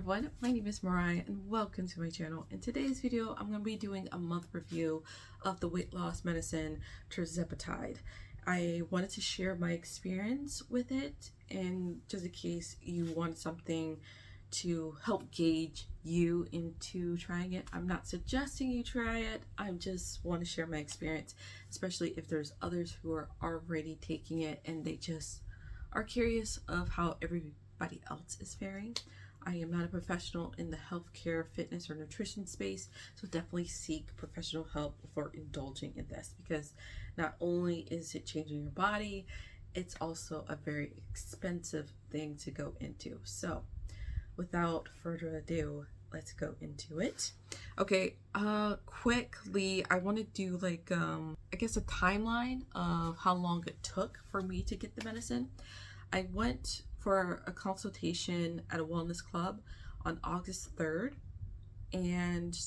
everyone, my name is Mariah and welcome to my channel. In today's video, I'm going to be doing a month review of the weight loss medicine Tirzepatide. I wanted to share my experience with it, and just in case you want something to help gauge you into trying it. I'm not suggesting you try it, I just want to share my experience, especially if there's others who are already taking it and they just are curious of how everybody else is faring. I am not a professional in the healthcare, fitness, or nutrition space, so definitely seek professional help before indulging in this, because not only is it changing your body, it's also a very expensive thing to go into. So without further ado, let's go into it. Okay, quickly, I want to do like I guess a timeline of how long it took for me to get the medicine. I went for a consultation at a wellness club on August 3rd, and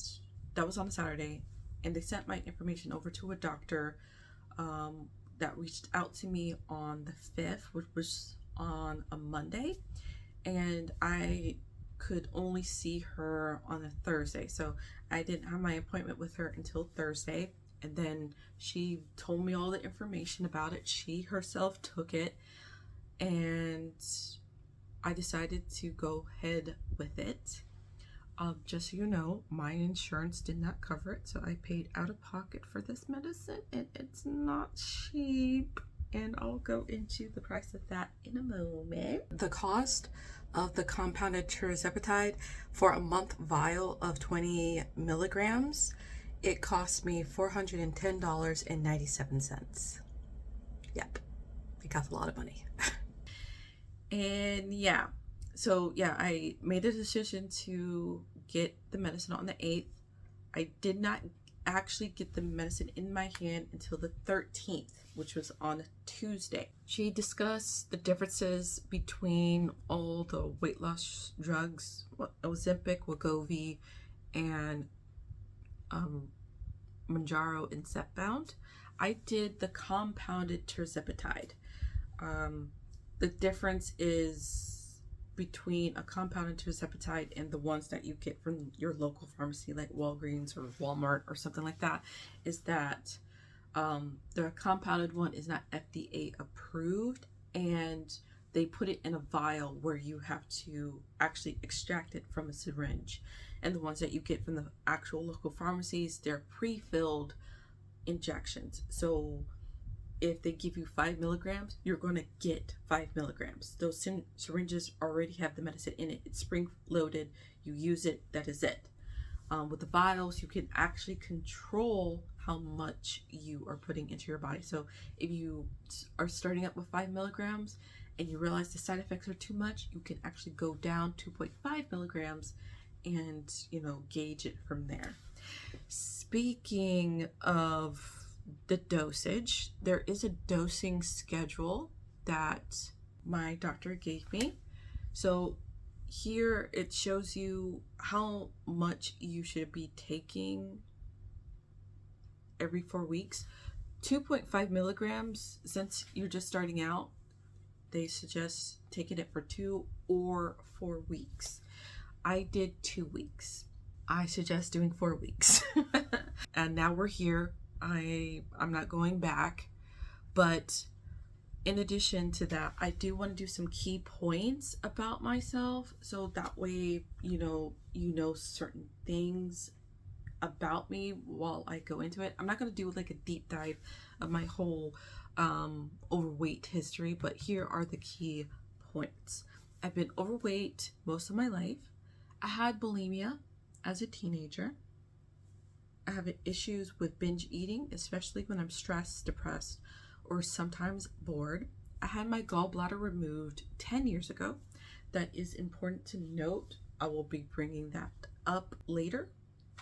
that was on a Saturday, and they sent my information over to a doctor that reached out to me on the 5th, which was on a Monday, and I could only see her on a Thursday, so I didn't have my appointment with her until Thursday. And then she told me all the information about it. She herself took it, and I decided to go ahead with it. Just so you know, my insurance did not cover it, so I paid out of pocket for this medicine, and it's not cheap, and I'll go into the price of that in a moment. The cost of the compounded Tirzepatide for a month vial of 20 milligrams, it cost me $410.97. Yep, it got a lot of money. And yeah, so yeah, I made a decision to get the medicine on the 8th. I did not actually get the medicine in my hand until the 13th, which was on Tuesday. She discussed the differences between all the weight loss drugs, Ozempic, Wegovy, and Mounjaro and Zepbound. I did the compounded Tirzepatide. The difference is between a compounded Tirzepatide and the ones that you get from your local pharmacy like Walgreens or Walmart or something like that, is that the compounded one is not FDA approved, and they put it in a vial where you have to actually extract it from a syringe. And the ones that you get from the actual local pharmacies, they're pre-filled injections. So if they give you 5 milligrams, you're going to get 5 milligrams. Those syringes already have the medicine in it. It's spring loaded. You use it, that is it. With the vials, you can actually control how much you are putting into your body. So if you are starting up with 5 milligrams and you realize the side effects are too much, you can actually go down 2.5 milligrams and, you know, gauge it from there. Speaking of the dosage, there is a dosing schedule that my doctor gave me. So here it shows you how much you should be taking every 4 weeks. 2.5 milligrams, since you're just starting out, they suggest taking it for 2 or 4 weeks. I did 2 weeks. I suggest doing 4 weeks. And now we're here. I'm not going back, but in addition to that, I do want to do some key points about myself, so that way you know certain things about me while I go into it. I'm not going to do like a deep dive of my whole overweight history, but here are the key points. I've been overweight most of my life. I had bulimia as a teenager. I have issues with binge eating, especially when I'm stressed, depressed, or sometimes bored. I had my gallbladder removed 10 years ago. That is important to note. I will be bringing that up later.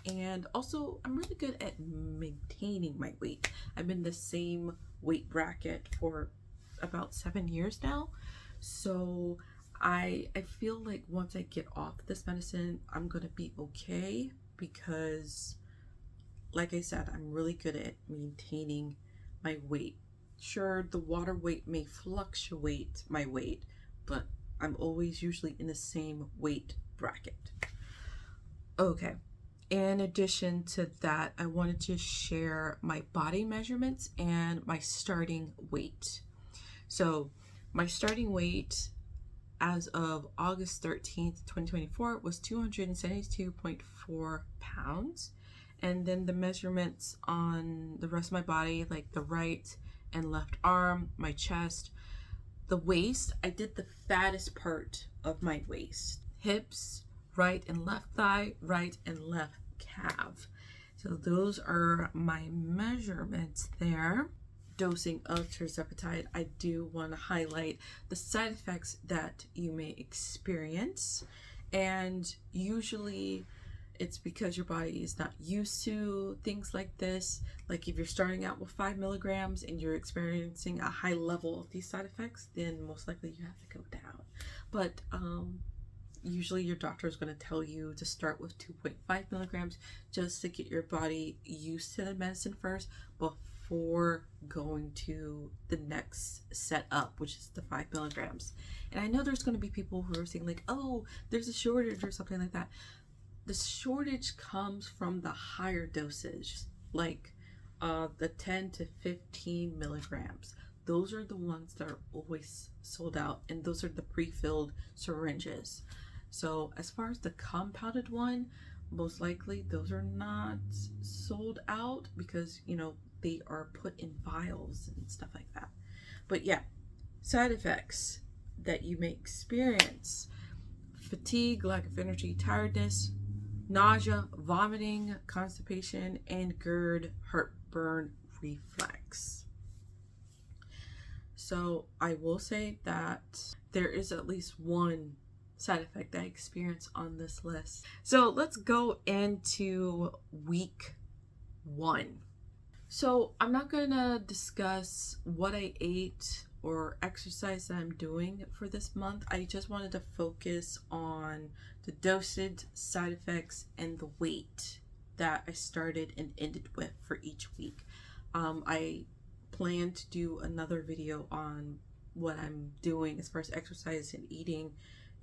And also, I'm really good at maintaining my weight. I'm in the same weight bracket for about 7 years now. So I feel like once I get off this medicine, I'm going to be okay, because like I said, I'm really good at maintaining my weight. Sure, the water weight may fluctuate my weight, but I'm always usually in the same weight bracket. Okay. In addition to that, I wanted to share my body measurements and my starting weight. So my starting weight as of August 13th, 2024 was 272.4 pounds. And then the measurements on the rest of my body, like the right and left arm, my chest, the waist, I did the fattest part of my waist. Hips, right and left thigh, right and left calf. So those are my measurements there. Dosing of tirzepatide, I do want to highlight the side effects that you may experience, and usually it's because your body is not used to things like this. Like if you're starting out with 5 milligrams and you're experiencing a high level of these side effects, then most likely you have to go down. But usually your doctor is going to tell you to start with 2.5 milligrams just to get your body used to the medicine first before going to the next set up, which is the 5 milligrams. And I know there's going to be people who are saying like, oh, there's a shortage or something like that. The shortage comes from the higher dosage, like the 10 to 15 milligrams. Those are the ones that are always sold out, and those are the pre-filled syringes. So as far as the compounded one, most likely those are not sold out because, you know, they are put in vials and stuff like that. But yeah, side effects that you may experience: fatigue, lack of energy, tiredness, nausea, vomiting, constipation, and GERD, heartburn, reflex. So I will say that there is at least one side effect that I experienced on this list. So let's go into week 1. So I'm not going to discuss what I ate or exercise that I'm doing for this month. I just wanted to focus on the dosage, side effects, and the weight that I started and ended with for each week. I plan to do another video on what I'm doing as far as exercise and eating,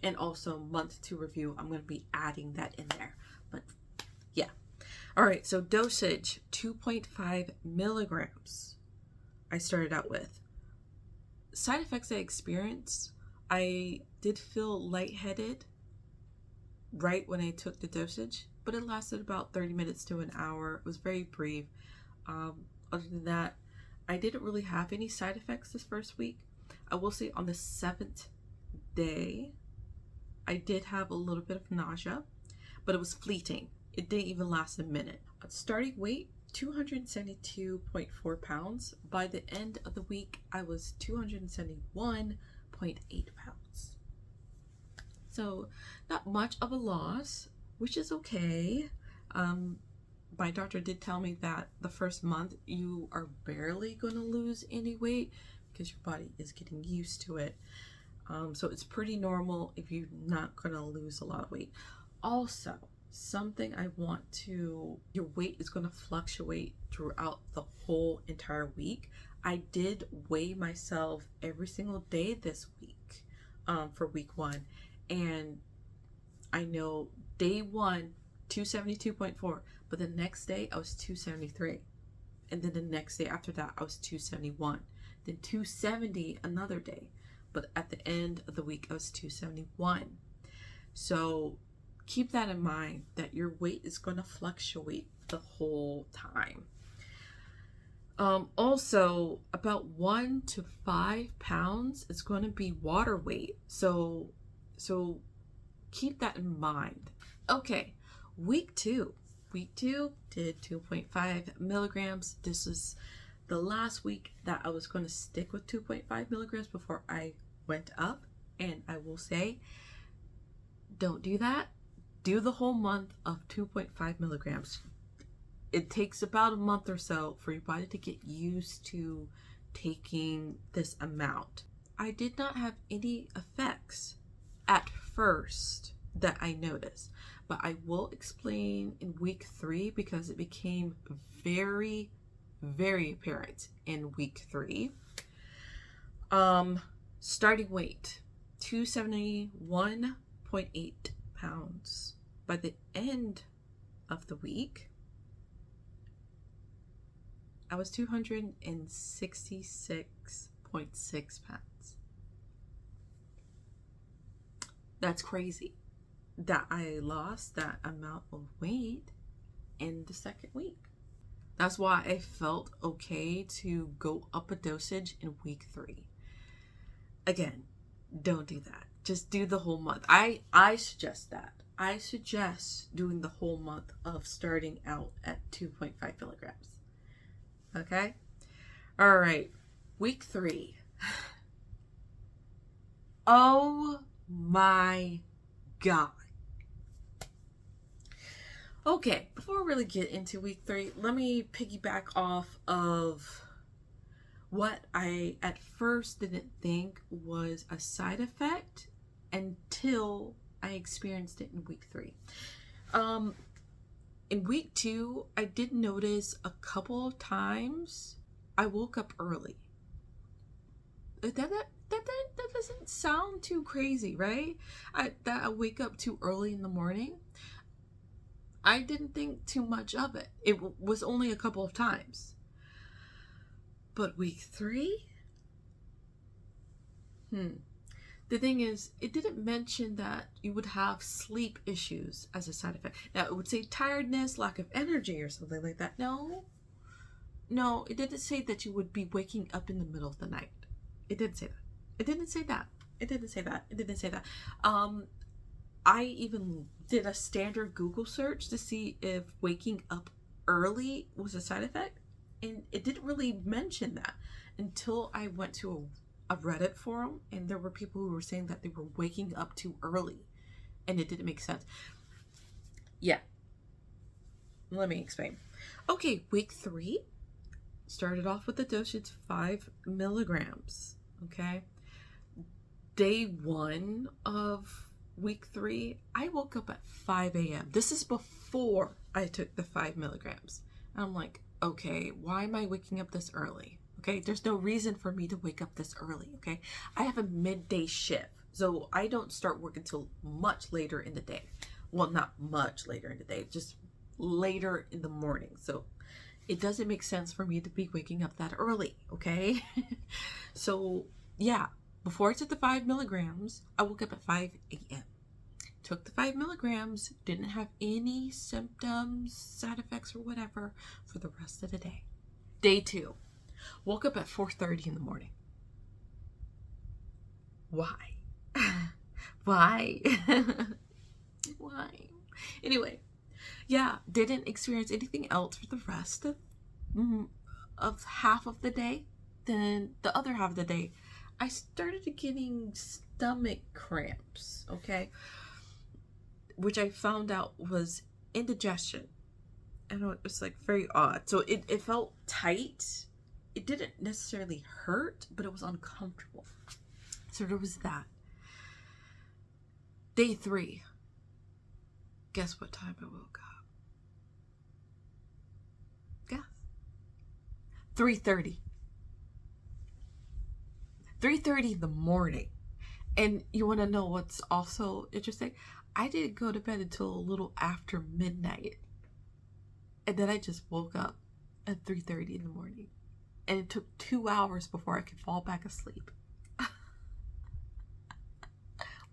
and also month 2 review. I'm going to be adding that in there. But yeah. All right, so dosage, 2.5 milligrams I started out with. Side effects I experienced, I did feel lightheaded right when I took the dosage, but it lasted about 30 minutes to an hour. It was very brief. Other than that, I didn't really have any side effects this first week. I will say on the 7th day, I did have a little bit of nausea, but it was fleeting. It didn't even last a minute. Starting weight, 272.4 pounds. By the end of the week, I was 271.8 pounds. So not much of a loss, which is okay. My doctor did tell me that the first month you are barely going to lose any weight because your body is getting used to it. So it's pretty normal if you're not going to lose a lot of weight. Also, something I want to, your weight is going to fluctuate throughout the whole entire week. I did weigh myself every single day this week for week 1. And I know day 1, 272.4, but the next day I was 273. And then the next day after that, I was 271. Then 270 another day. But at the end of the week, I was 271. So keep that in mind, that your weight is going to fluctuate the whole time. Also, about 1 to 5 pounds is going to be water weight. So keep that in mind. Okay, week 2. Week 2 did 2.5 milligrams. This is the last week that I was going to stick with 2.5 milligrams before I went up. And I will say, don't do that. Do the whole month of 2.5 milligrams. It takes about a month or so for your body to get used to taking this amount. I did not have any effects at first that I noticed, but I will explain in week 3 because it became very, very apparent in week 3. Starting weight, 271.8 pounds. By the end of the week, I was 266.6 pounds. That's crazy that I lost that amount of weight in the second week. That's why I felt okay to go up a dosage in week 3. Again, don't do that. Just do the whole month. I suggest that. I suggest doing the whole month of starting out at 2.5 milligrams. Okay? All right. Week 3. Oh my God. Okay, before we really get into week 3, let me piggyback off of what I at first didn't think was a side effect until I experienced it in week 3. In week 2, I did notice a couple of times I woke up early. That doesn't sound too crazy, right? That I wake up too early in the morning. I didn't think too much of it. It was only a couple of times. But week 3? The thing is, it didn't mention that you would have sleep issues as a side effect. Now, it would say tiredness, lack of energy, or something like that. No, it didn't say that you would be waking up in the middle of the night. It didn't say that. It didn't say that. I even did a standard Google search to see if waking up early was a side effect, and it didn't really mention that until I went to a Reddit forum, and there were people who were saying that they were waking up too early, and it didn't make sense. Yeah. Let me explain. Okay, week 3 started off with the dosage 5 milligrams. Okay. Day 1 of week 3, I woke up at 5 a.m. This is before I took the 5 milligrams. And I'm like, okay, why am I waking up this early? Okay, there's no reason for me to wake up this early. Okay, I have a midday shift, so I don't start work until much later in the day. Well, not much later in the day, just later in the morning. So it doesn't make sense for me to be waking up that early. Okay, so yeah. Before I took the 5 milligrams, I woke up at 5 a.m. Took the 5 milligrams, didn't have any symptoms, side effects, or whatever for the rest of the day. Day 2, woke up at 4:30 in the morning. Why? Why? Why? Anyway, yeah, didn't experience anything else for the rest of half of the day. Then the other half of the day, I started getting stomach cramps, okay? Which I found out was indigestion. I know it was like very odd. So it felt tight. It didn't necessarily hurt, but it was uncomfortable. So there was that. Day 3. Guess what time I woke up? Guess. 3:30. 3:30 in the morning. And you want to know what's also interesting? I didn't go to bed until a little after midnight. And then I just woke up at 3:30 in the morning. And it took 2 hours before I could fall back asleep.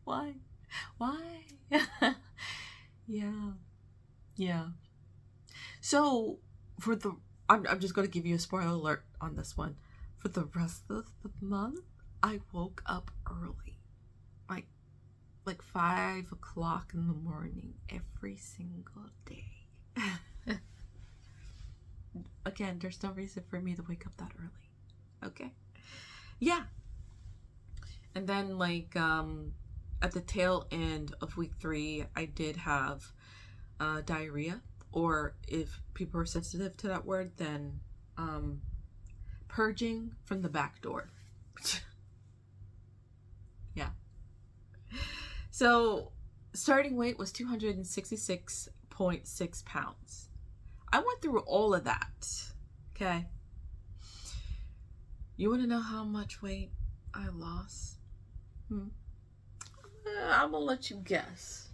Why? Yeah. So I'm just going to give you a spoiler alert on this one. For the rest of the month, I woke up early, like 5 o'clock in the morning every single day. Again, there's no reason for me to wake up that early. Okay? Yeah. And then at the tail end of week 3, I did have diarrhea, or if people are sensitive to that word, then purging from the back door. Yeah. So starting weight was 266.6 pounds. I went through all of that. Okay. You want to know how much weight I lost? I'm gonna let you guess.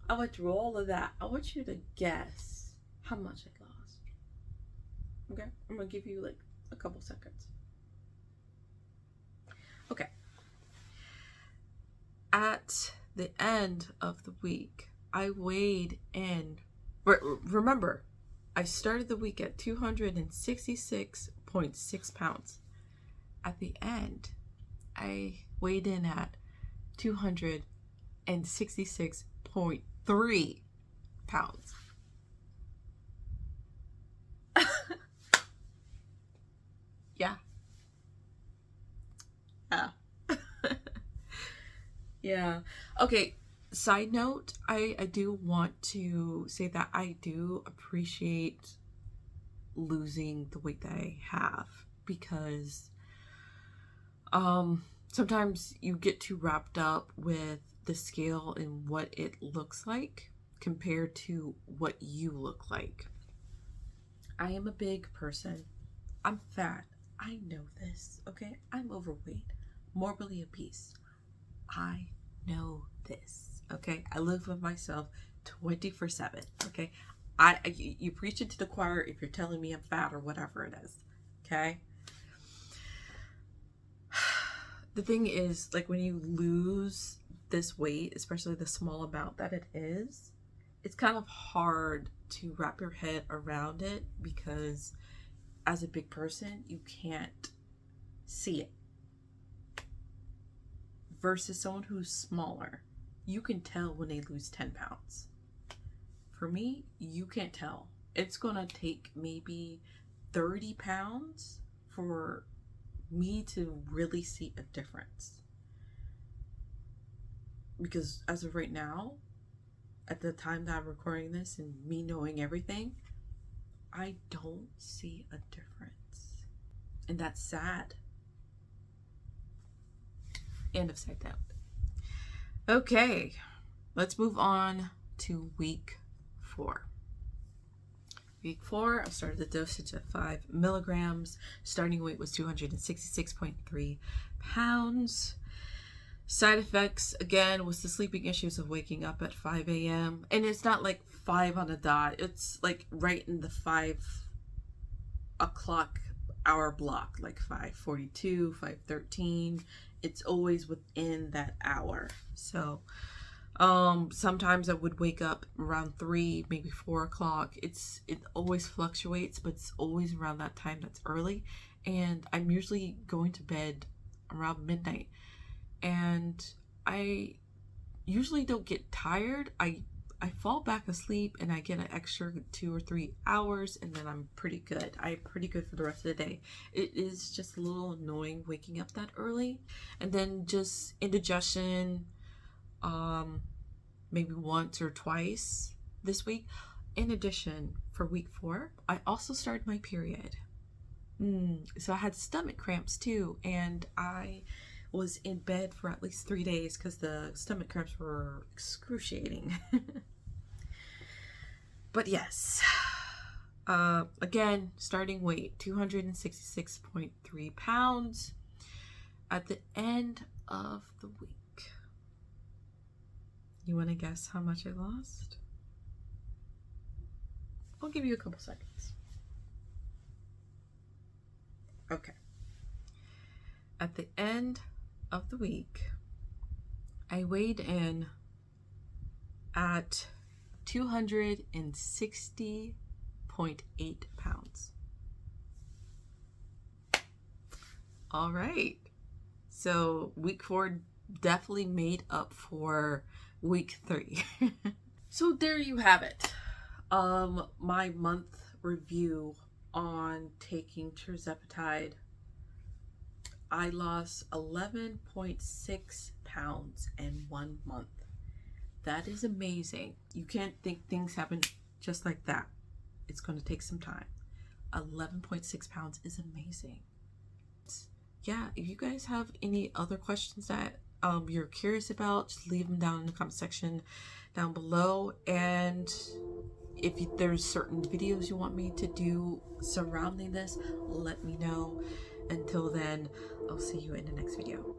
I went through all of that. I want you to guess how much I lost. Okay? I'm going to give you like a couple seconds. Okay. At the end of the week, I weighed in. Remember, I started the week at 266.6 pounds. At the end, I weighed in at 266.3 pounds. Yeah. Yeah. Yeah. Okay. Side note, I do want to say that I do appreciate losing the weight that I have, because sometimes you get too wrapped up with the scale and what it looks like compared to what you look like. I am a big person. I'm fat. I know this, okay? I'm overweight, morbidly obese. I know this, okay? I live with myself 24/7, okay? You preach it to the choir if you're telling me I'm fat or whatever it is, okay? The thing is, like, when you lose this weight, especially the small amount that it is, it's kind of hard to wrap your head around it, because as a big person, you can't see it. Versus someone who's smaller, you can tell when they lose 10 pounds. For me, you can't tell. It's gonna take maybe 30 pounds for me to really see a difference. Because as of right now, at the time that I'm recording this and me knowing everything, I don't see a difference. And that's sad. End of side note. Okay, let's move on to week 4. Week 4, I started the dosage at 5 milligrams. Starting weight was 266.3 pounds. Side effects, again, was the sleeping issues of waking up at 5 a.m. And it's not like 5 on a dot. It's like right in the 5 o'clock hour block, like 5:42, 5:13. It's always within that hour. So sometimes I would wake up around 3, maybe 4 o'clock. It always fluctuates, but it's always around that time. That's early. And I'm usually going to bed around midnight. And I usually don't get tired. I fall back asleep and I get an extra 2 or 3 hours, and then I'm pretty good. I'm pretty good for the rest of the day. It is just a little annoying waking up that early. And then just indigestion, maybe once or twice this week. In addition, for week 4, I also started my period. So I had stomach cramps too, and I was in bed for at least 3 days because the stomach cramps were excruciating. But yes, again, starting weight 266.3 pounds at the end of the week. You want to guess how much I lost? I'll give you a couple seconds. Okay. At the end of the week, I weighed in at 260.8 pounds. All right. So week 4 definitely made up for week 3. So there you have it. My month review on taking Tirzepatide. I lost 11.6 pounds in 1 month. That is amazing. You can't think things happen just like that. It's going to take some time. 11.6 pounds is amazing. Yeah, if you guys have any other questions that you're curious about, just leave them down in the comment section down below. And if there's certain videos you want me to do surrounding this, let me know. Until then, I'll see you in the next video.